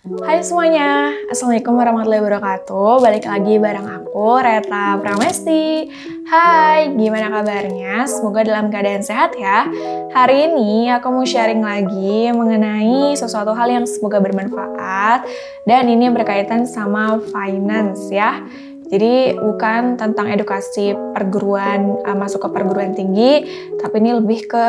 Hai semuanya, Assalamualaikum warahmatullahi wabarakatuh. Balik lagi bareng aku, Reta Pramesti. Hai, gimana kabarnya? Semoga dalam keadaan sehat ya. Hari ini aku mau sharing lagi mengenai sesuatu hal yang semoga bermanfaat. Dan ini berkaitan sama finance ya. Jadi bukan tentang edukasi perguruan, masuk ke perguruan tinggi, tapi ini lebih ke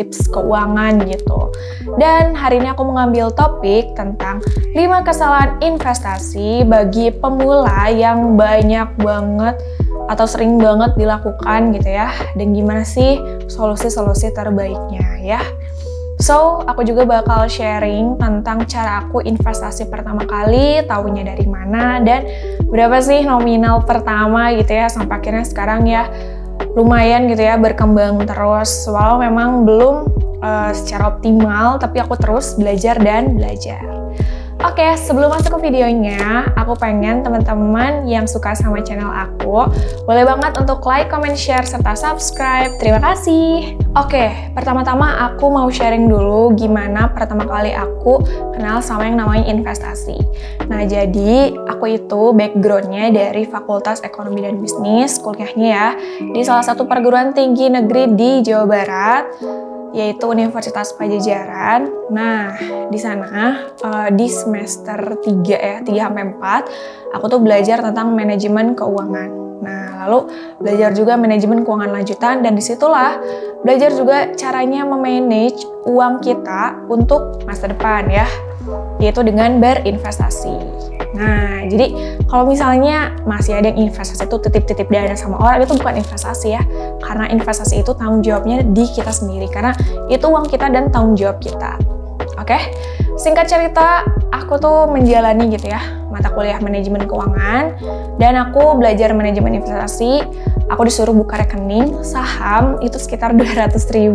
tips keuangan gitu. Dan hari ini aku mengambil topik tentang 5 kesalahan investasi bagi pemula yang banyak banget atau sering banget dilakukan gitu ya. Dan gimana sih solusi-solusi terbaiknya ya. So, aku juga bakal sharing tentang cara aku investasi pertama kali, tahunya dari mana, dan berapa sih nominal pertama gitu ya, sampai akhirnya sekarang ya lumayan gitu ya, berkembang terus. Walau memang belum secara optimal, tapi aku terus belajar dan belajar. Oke, sebelum masuk ke videonya, aku pengen teman-teman yang suka sama channel aku, boleh banget untuk like, comment, share, serta subscribe. Terima kasih. Oke, pertama-tama aku mau sharing dulu gimana pertama kali aku kenal sama yang namanya investasi. Nah, jadi aku itu backgroundnya dari Fakultas Ekonomi dan Bisnis, kuliahnya ya, di salah satu perguruan tinggi negeri di Jawa Barat, yaitu Universitas Pajajaran. Nah, di sana di semester 3 ya, 3-4, aku tuh belajar tentang manajemen keuangan. Nah, lalu belajar juga manajemen keuangan lanjutan, dan disitulah belajar juga caranya memanage uang kita untuk masa depan ya, yaitu dengan berinvestasi. Nah, jadi kalau misalnya masih ada yang investasi itu titip-titip dana sama orang, itu bukan investasi ya. Karena investasi itu tanggung jawabnya di kita sendiri, karena itu uang kita dan tanggung jawab kita. Oke, singkat cerita, aku tuh menjalani gitu ya mata kuliah manajemen keuangan, dan aku belajar manajemen investasi. Aku disuruh buka rekening saham itu sekitar 200.000.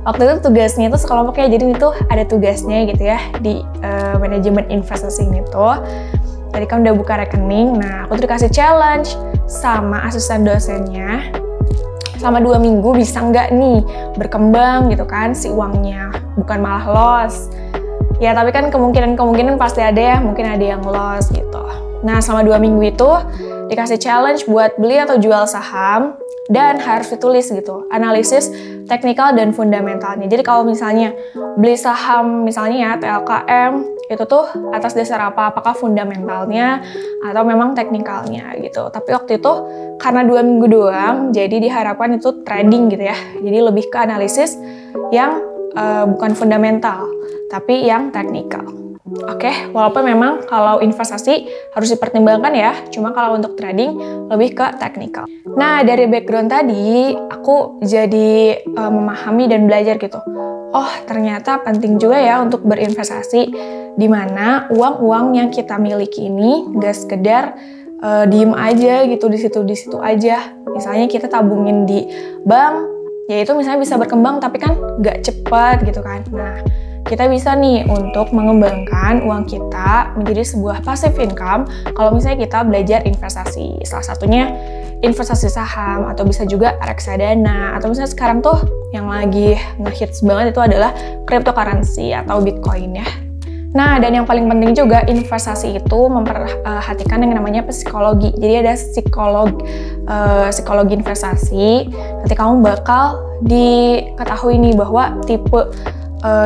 Waktu itu tugasnya itu sekelompok ya, jadi itu ada tugasnya gitu ya di manajemen investasi ini tuh. Tadi kan udah buka rekening, nah aku tuh dikasih challenge sama asisten dosennya, selama 2 minggu bisa nggak nih berkembang gitu kan si uangnya, bukan malah loss. Ya tapi kan kemungkinan pasti ada ya, mungkin ada yang loss gitu. Nah selama 2 minggu itu dikasih challenge buat beli atau jual saham, dan harus ditulis gitu, analisis teknikal dan fundamentalnya. Jadi kalau misalnya beli saham misalnya ya TLKM, itu tuh atas dasar apa? Apakah fundamentalnya atau memang teknikalnya gitu. Tapi waktu itu karena 2 minggu doang, jadi diharapkan itu trading gitu ya. Jadi lebih ke analisis yang bukan fundamental, tapi yang teknikal. Oke, walaupun memang kalau investasi harus dipertimbangkan ya, cuma kalau untuk trading lebih ke teknikal. Nah, dari background tadi, aku jadi memahami dan belajar gitu. Oh, ternyata penting juga ya untuk berinvestasi, di mana uang-uang yang kita miliki ini nggak sekedar diem aja gitu di situ aja. Misalnya kita tabungin di bank, ya itu misalnya bisa berkembang, tapi kan nggak cepat gitu kan. Nah, kita bisa nih untuk mengembangkan uang kita menjadi sebuah passive income kalau misalnya kita belajar investasi. Salah satunya investasi saham, atau bisa juga reksadana, atau misalnya sekarang tuh yang lagi ngehits banget itu adalah cryptocurrency atau Bitcoin ya. Nah, dan yang paling penting juga investasi itu memperhatikan yang namanya psikologi. Jadi ada psikologi investasi. Nanti kamu bakal diketahui nih bahwa tipe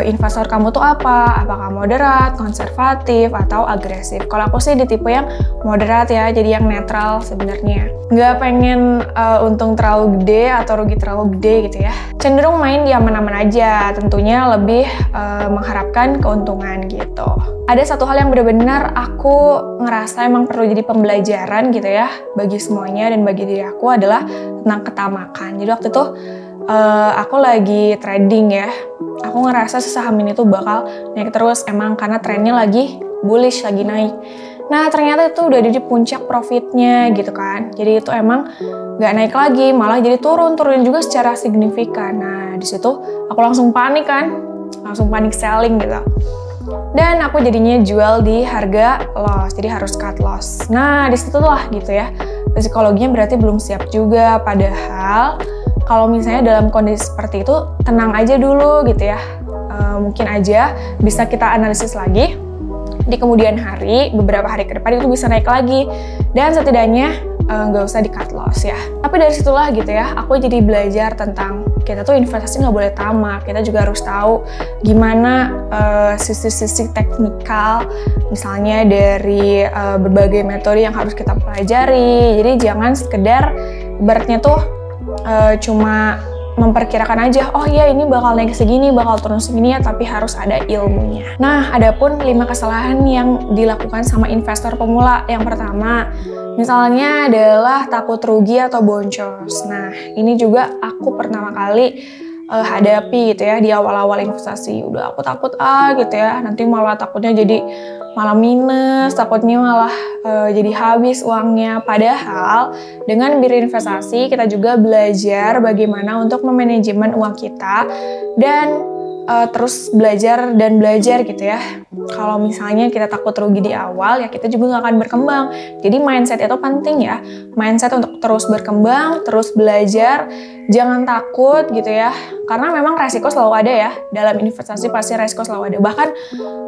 investor kamu tuh apa? Apakah moderat, konservatif, atau agresif? Kalau aku sih di tipe yang moderat ya, jadi yang netral sebenarnya. Nggak pengen untung terlalu gede atau rugi terlalu gede gitu ya. Cenderung main di aman-aman aja, tentunya lebih mengharapkan keuntungan gitu. Ada satu hal yang benar-benar aku ngerasa emang perlu jadi pembelajaran gitu ya, bagi semuanya dan bagi diri aku, adalah tentang ketamakan. Jadi waktu itu aku lagi trading ya, aku ngerasa saham ini tuh bakal naik terus, emang karena trennya lagi bullish, lagi naik. Nah ternyata itu udah di puncak profitnya gitu kan, jadi itu emang nggak naik lagi, malah jadi turun juga secara signifikan. Nah disitu aku langsung panik kan, langsung panik selling gitu, dan aku jadinya jual di harga loss, jadi harus cut loss. Nah disitu lah gitu ya, psikologinya berarti belum siap juga, padahal kalau misalnya dalam kondisi seperti itu, tenang aja dulu gitu ya. Mungkin aja bisa kita analisis lagi di kemudian hari, beberapa hari ke depan itu bisa naik lagi. Dan setidaknya nggak usah di cut loss ya. Tapi dari situlah gitu ya, aku jadi belajar tentang kita tuh investasi nggak boleh tamak. Kita juga harus tahu gimana sisi-sisi teknikal, misalnya dari berbagai metode yang harus kita pelajari. Jadi jangan sekedar ibaratnya tuh cuma memperkirakan aja, oh iya ini bakal naik segini, bakal turun segini ya, tapi harus ada ilmunya. Nah, adapun 5 kesalahan yang dilakukan sama investor pemula. Yang pertama, misalnya adalah takut rugi atau boncos. Nah, ini juga aku pertama kali hadapi gitu ya di awal-awal investasi. Udah aku takut gitu ya, nanti malah takutnya jadi malah minus, takutnya malah jadi habis uangnya. Padahal dengan berinvestasi kita juga belajar bagaimana untuk memanajemen uang kita dan terus belajar gitu ya. Kalau misalnya kita takut rugi di awal ya kita juga nggak akan berkembang. Jadi mindset itu penting ya, mindset untuk terus berkembang, terus belajar, jangan takut gitu ya. Karena memang resiko selalu ada ya, dalam investasi pasti resiko selalu ada. Bahkan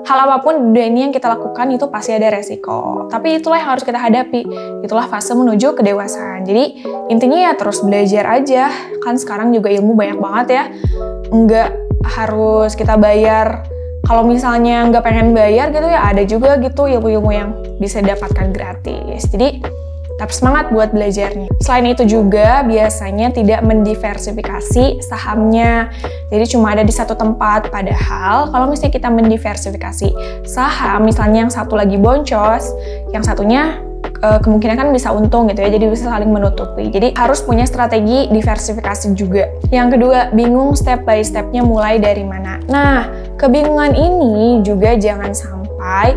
hal apapun di dunia ini yang kita lakukan itu pasti ada resiko. Tapi itulah yang harus kita hadapi, itulah fase menuju kedewasaan. Jadi intinya ya terus belajar aja, kan sekarang juga ilmu banyak banget ya. Enggak harus kita bayar. Kalau misalnya nggak pengen bayar gitu ya, ada juga gitu ilmu-ilmu yang bisa didapatkan gratis. Jadi tetap semangat buat belajarnya. Selain itu juga biasanya tidak mendiversifikasi sahamnya. Jadi cuma ada di satu tempat. Padahal kalau misalnya kita mendiversifikasi saham, misalnya yang satu lagi boncos, yang satunya kemungkinan kan bisa untung gitu ya, jadi bisa saling menutupi. Jadi harus punya strategi diversifikasi juga. Yang kedua, bingung step by stepnya mulai dari mana. Nah, kebingungan ini juga jangan sampai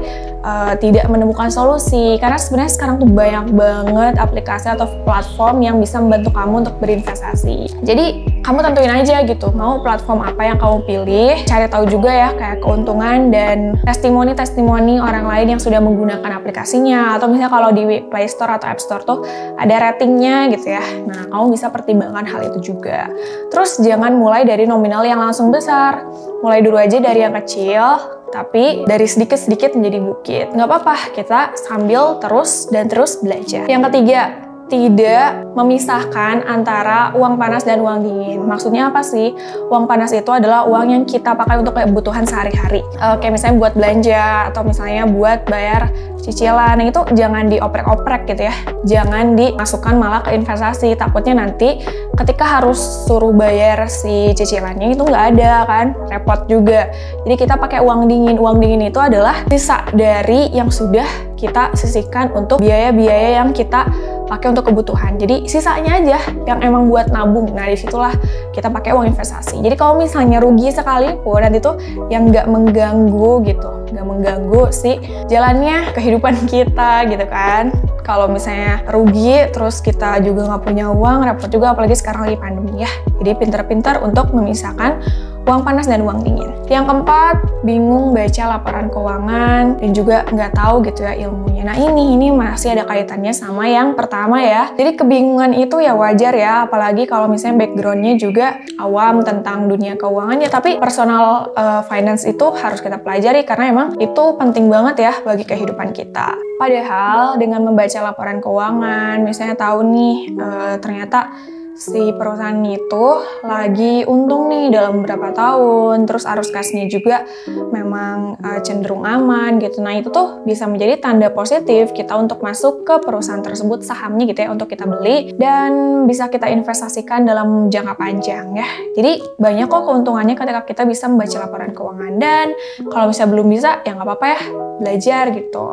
tidak menemukan solusi, karena sebenarnya sekarang tuh banyak banget aplikasi atau platform yang bisa membantu kamu untuk berinvestasi. Jadi kamu tentuin aja gitu, mau platform apa yang kamu pilih, cari tahu juga ya kayak keuntungan dan testimoni orang lain yang sudah menggunakan aplikasinya, atau misalnya kalau di Play Store atau App Store tuh ada ratingnya gitu ya. Nah, kamu bisa pertimbangkan hal itu juga. Terus jangan mulai dari nominal yang langsung besar, mulai dulu aja dari yang kecil, tapi dari sedikit-sedikit menjadi bukit. Nggak apa-apa, kita sambil terus belajar. Yang ketiga, tidak memisahkan antara uang panas dan uang dingin. Maksudnya apa sih? Uang panas itu adalah uang yang kita pakai untuk kebutuhan sehari-hari. Kayak misalnya buat belanja, atau misalnya buat bayar cicilan. Nah, itu jangan dioprek-oprek gitu ya. Jangan dimasukkan malah ke investasi. Takutnya nanti ketika harus suruh bayar si cicilannya itu nggak ada kan, repot juga. Jadi kita pakai uang dingin. Uang dingin itu adalah sisa dari yang sudah kita sisihkan untuk biaya-biaya yang kita pakai untuk kebutuhan. Jadi sisanya aja yang emang buat nabung. Nah, disitulah kita pakai uang investasi. Jadi kalau misalnya rugi sekalipun, nanti tuh yang nggak mengganggu gitu, nggak mengganggu si jalannya kehidupan kita gitu kan. Kalau misalnya rugi, terus kita juga nggak punya uang, repot juga, apalagi sekarang lagi pandemi ya. Jadi pintar-pintar untuk memisahkan uang panas dan uang dingin. Yang keempat, bingung baca laporan keuangan dan juga nggak tahu gitu ya ilmunya. Nah, ini masih ada kaitannya sama yang pertama ya. Jadi kebingungan itu ya wajar ya, apalagi kalau misalnya backgroundnya juga awam tentang dunia keuangan ya. Tapi personal finance itu harus kita pelajari karena emang itu penting banget ya bagi kehidupan kita. Padahal dengan membaca laporan keuangan, misalnya tahu nih ternyata si perusahaan itu lagi untung nih dalam beberapa tahun, terus arus kasnya juga memang cenderung aman gitu. Nah, itu tuh bisa menjadi tanda positif kita untuk masuk ke perusahaan tersebut, sahamnya gitu ya, untuk kita beli dan bisa kita investasikan dalam jangka panjang ya. Jadi banyak kok keuntungannya ketika kita bisa membaca laporan keuangan. Dan kalau misalnya belum bisa, ya nggak apa-apa ya, belajar gitu.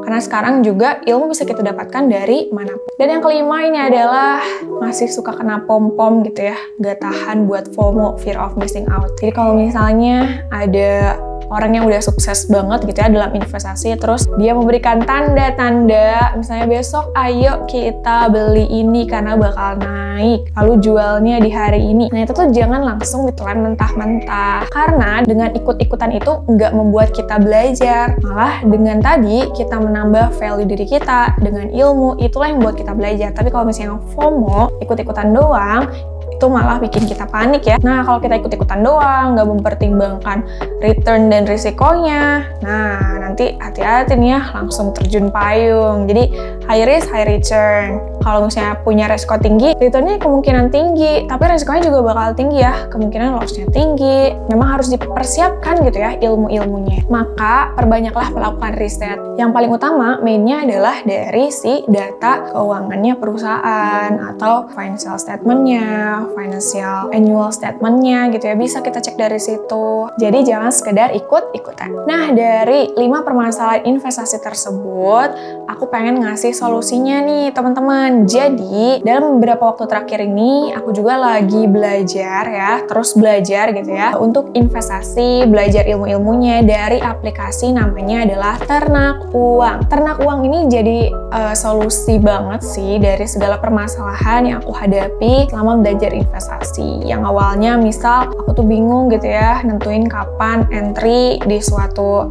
Karena sekarang juga ilmu bisa kita dapatkan dari manapun. Dan yang kelima ini adalah masih suka kena pom-pom gitu ya, nggak tahan buat FOMO, fear of missing out. Jadi kalau misalnya ada orang yang udah sukses banget gitu ya dalam investasi, terus dia memberikan tanda-tanda, misalnya besok ayo kita beli ini karena bakal naik, lalu jualnya di hari ini. Nah, itu tuh jangan langsung ditelan mentah-mentah, karena dengan ikut-ikutan itu nggak membuat kita belajar, malah dengan tadi kita menambah value diri kita dengan ilmu, itulah yang membuat kita belajar. Tapi kalau misalnya FOMO, ikut-ikutan doang, itu malah bikin kita panik ya. Nah, kalau kita ikut-ikutan doang, nggak mempertimbangkan return dan risikonya, nah nanti hati-hati nih ya, langsung terjun payung. Jadi high risk, high return. Kalau misalnya punya resiko tinggi, returnnya kemungkinan tinggi, tapi resikonya juga bakal tinggi ya, kemungkinan lossnya tinggi. Memang harus dipersiapkan gitu ya ilmu-ilmunya. Maka perbanyaklah melakukan riset. Yang paling utama mainnya adalah dari si data keuangannya perusahaan atau financial statement-nya, financial annual statement-nya gitu ya, bisa kita cek dari situ. Jadi jangan sekedar ikut-ikutan. Nah, dari 5 permasalahan investasi tersebut, aku pengen ngasih solusinya nih teman-teman. Jadi, dalam beberapa waktu terakhir ini, aku juga lagi belajar ya, terus belajar gitu ya, untuk investasi, belajar ilmu-ilmunya dari aplikasi namanya adalah Ternak Uang. Ternak Uang ini jadi solusi banget sih dari segala permasalahan yang aku hadapi selama belajar investasi. Yang awalnya misal aku tuh bingung gitu ya, nentuin kapan entry di suatu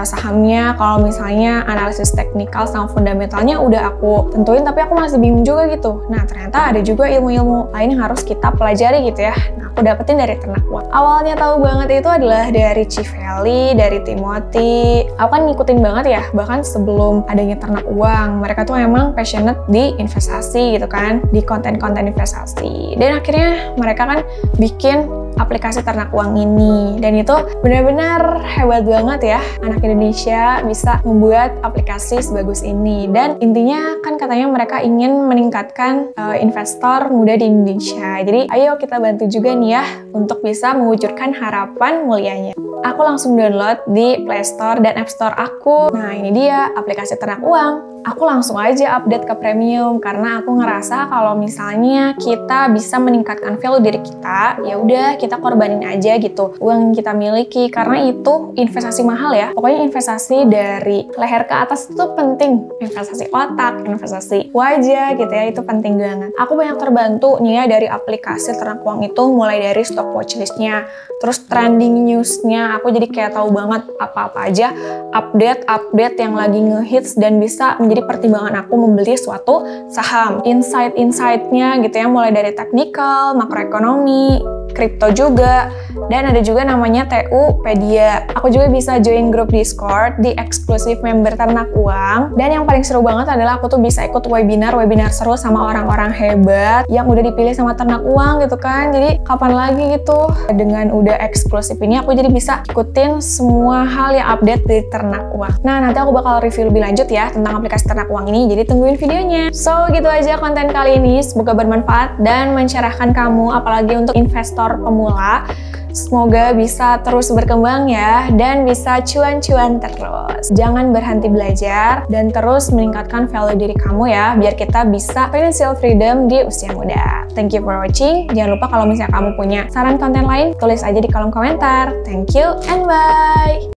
sahamnya, kalau misalnya analisis teknikal sama fundamentalnya udah aku tentuin, tapi aku masih bingung juga gitu. Nah, ternyata ada juga ilmu-ilmu lain yang harus kita pelajari gitu ya. Nah, aku dapetin dari Ternak Uang. Awalnya tahu banget itu adalah dari Civeli, dari Timothy. Aku kan ngikutin banget ya, bahkan sebelum adanya Ternak Uang. Mereka tuh emang passionate di investasi gitu kan, di konten-konten investasi. Dan akhirnya mereka kan bikin aplikasi Ternak Uang ini. Dan itu benar-benar hebat banget ya, anak Indonesia bisa membuat aplikasi sebagus ini. Dan intinya kan katanya mereka ingin meningkatkan investor muda di Indonesia. Jadi ayo kita bantu juga nih ya untuk bisa mewujudkan harapan mulianya. Aku langsung download di Play Store dan App Store aku. Nah, ini dia aplikasi Ternak Uang. Aku langsung aja update ke premium karena aku ngerasa kalau misalnya kita bisa meningkatkan value diri kita, ya udah kita korbanin aja gitu uang yang kita miliki, karena itu investasi mahal ya. Pokoknya investasi dari leher ke atas itu penting. Investasi otak, investasi wajah gitu ya, itu penting banget. Aku banyak terbantu nih ya dari aplikasi Ternak Uang itu, mulai dari stock watchlist-nya, terus trending news-nya. Aku jadi kayak tahu banget apa-apa aja update yang lagi ngehits dan bisa menjadi pertimbangan aku membeli suatu saham. Insight-insightnya gitu ya, mulai dari technical, makroekonomi, kripto juga, dan ada juga namanya TU-pedia. Aku juga bisa join grup Discord di eksklusif member Ternak Uang. Dan yang paling seru banget adalah aku tuh bisa ikut webinar seru sama orang-orang hebat yang udah dipilih sama Ternak Uang gitu kan. Jadi kapan lagi gitu, dengan udah eksklusif ini aku jadi bisa ikutin semua hal yang update dari Ternak Uang. Nah, nanti aku bakal review lebih lanjut ya tentang aplikasi Ternak Uang ini, jadi tungguin videonya. So, gitu aja konten kali ini. Semoga bermanfaat dan mencerahkan kamu, apalagi untuk investor pemula. Semoga bisa terus berkembang ya, dan bisa cuan-cuan terus. Jangan berhenti belajar, dan terus meningkatkan value diri kamu ya, biar kita bisa financial freedom di usia muda. Thank you for watching. Jangan lupa kalau misalnya kamu punya saran konten lain, tulis aja di kolom komentar. Thank you and bye!